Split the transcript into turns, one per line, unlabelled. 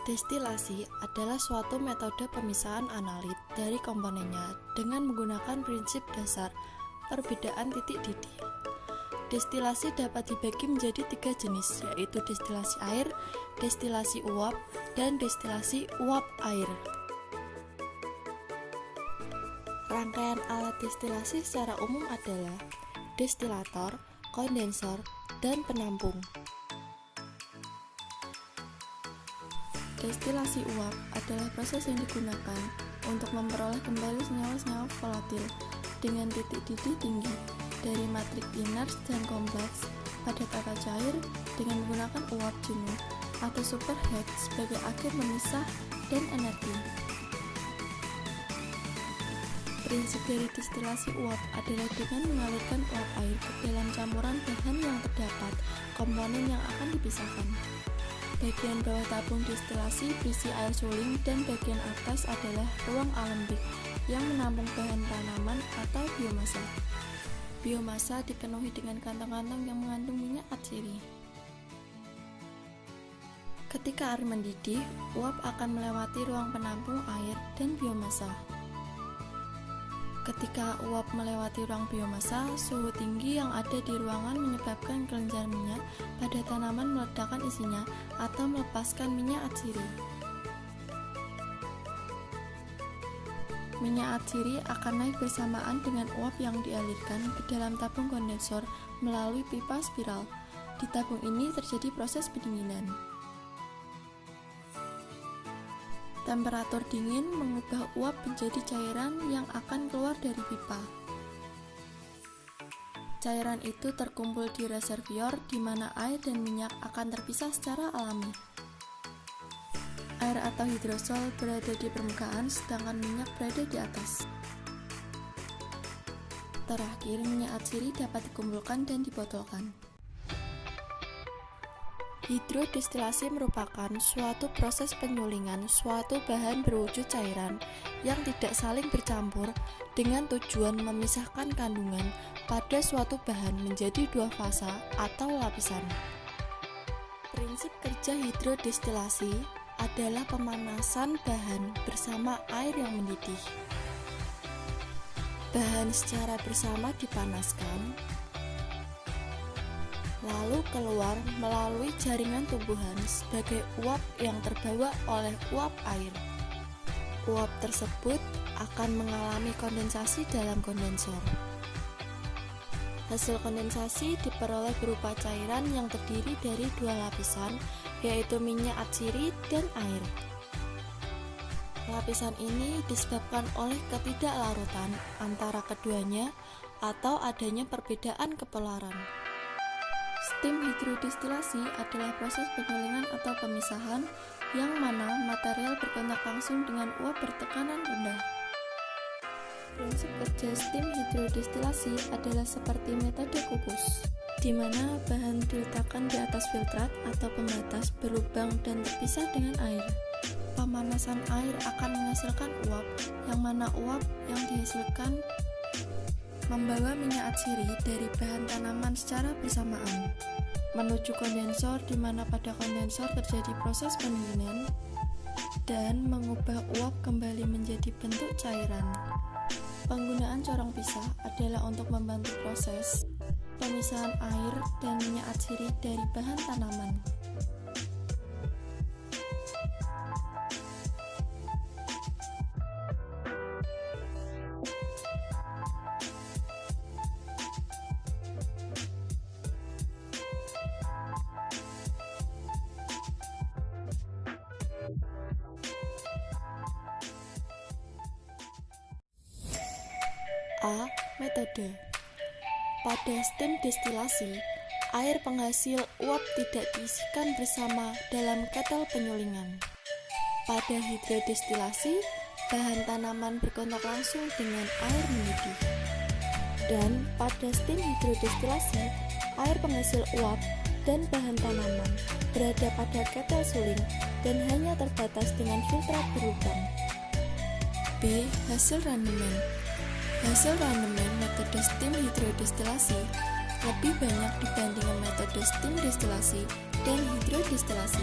Destilasi adalah suatu metode pemisahan analit dari komponennya dengan menggunakan prinsip dasar perbedaan titik didih. Destilasi dapat dibagi menjadi 3 jenis, yaitu destilasi air, destilasi uap, dan destilasi uap air. Rangkaian alat destilasi secara umum adalah destilator, kondensor, dan penampung. Destilasi uap adalah proses yang digunakan untuk memperoleh kembali senyawa-senyawa volatil dengan titik didih tinggi dari matrik inert dan kompleks pada tata cair dengan menggunakan uap jenuh atau superheat sebagai agen pemisah dan energi. Prinsip dari destilasi uap adalah dengan mengalirkan uap air ke dalam campuran bahan yang terdapat komponen yang akan dipisahkan. Bagian bawah tabung destilasi berisi air suling dan bagian atas adalah ruang alembik yang menampung bahan tanaman atau biomasa. Biomasa dipenuhi dengan kantong-kantong yang mengandung minyak atsiri. Ketika air mendidih, uap akan melewati ruang penampung air dan biomasa. Ketika uap melewati ruang biomasa, suhu tinggi yang ada di ruangan menyebabkan kelenjar minyak pada tanaman meledakkan isinya atau melepaskan minyak atsiri. Minyak atsiri akan naik bersamaan dengan uap yang dialirkan ke dalam tabung kondensor melalui pipa spiral. Di tabung ini terjadi proses pendinginan. Temperatur dingin mengubah uap menjadi cairan yang akan keluar dari pipa. Cairan itu terkumpul di reservoir di mana air dan minyak akan terpisah secara alami. Air atau hidrosol berada di permukaan sedangkan minyak berada di atas. Terakhir, minyak atsiri dapat dikumpulkan dan dibotolkan. Hidrodestilasi merupakan suatu proses penyulingan suatu bahan berwujud cairan yang tidak saling bercampur dengan tujuan memisahkan kandungan pada suatu bahan menjadi 2 fasa atau lapisan. Prinsip kerja hidrodestilasi adalah pemanasan bahan bersama air yang mendidih. Bahan secara bersama dipanaskan, lalu keluar melalui jaringan tumbuhan sebagai uap yang terbawa oleh uap air. Uap tersebut akan mengalami kondensasi dalam kondensor. Hasil kondensasi diperoleh berupa cairan yang terdiri dari 2 lapisan, yaitu minyak atsiri dan air. Lapisan ini disebabkan oleh ketidaklaruten antara keduanya atau adanya perbedaan kepolaran. Steam hidrodestilasi adalah proses penyulingan atau pemisahan yang mana material berkontak langsung dengan uap bertekanan rendah. Prinsip kerja steam hidrodestilasi adalah seperti metode kukus, di mana bahan diletakkan di atas filtrat atau pembatas berlubang dan terpisah dengan air. Pemanasan air akan menghasilkan uap, yang mana uap yang dihasilkan membawa minyak atsiri dari bahan tanaman secara bersamaan menuju kondensor, di mana pada kondensor terjadi proses pendinginan dan mengubah uap kembali menjadi bentuk cairan. Penggunaan corong pisah adalah untuk membantu proses pemisahan air dan minyak atsiri dari bahan tanaman. A. Metode. Pada steam destilasi, air penghasil uap tidak diisikan bersama dalam ketel penyulingan. Pada hidrodestilasi, bahan tanaman berkontak langsung dengan air mendidih. Dan pada steam hidrodestilasi, air penghasil uap dan bahan tanaman berada pada ketel suling dan hanya terbatas dengan filtrat berlubang. B. Hasil randemen. Hasil randemen metode steam hidrodestilasi lebih banyak dibandingkan metode steam destilasi dan hidrodestilasi.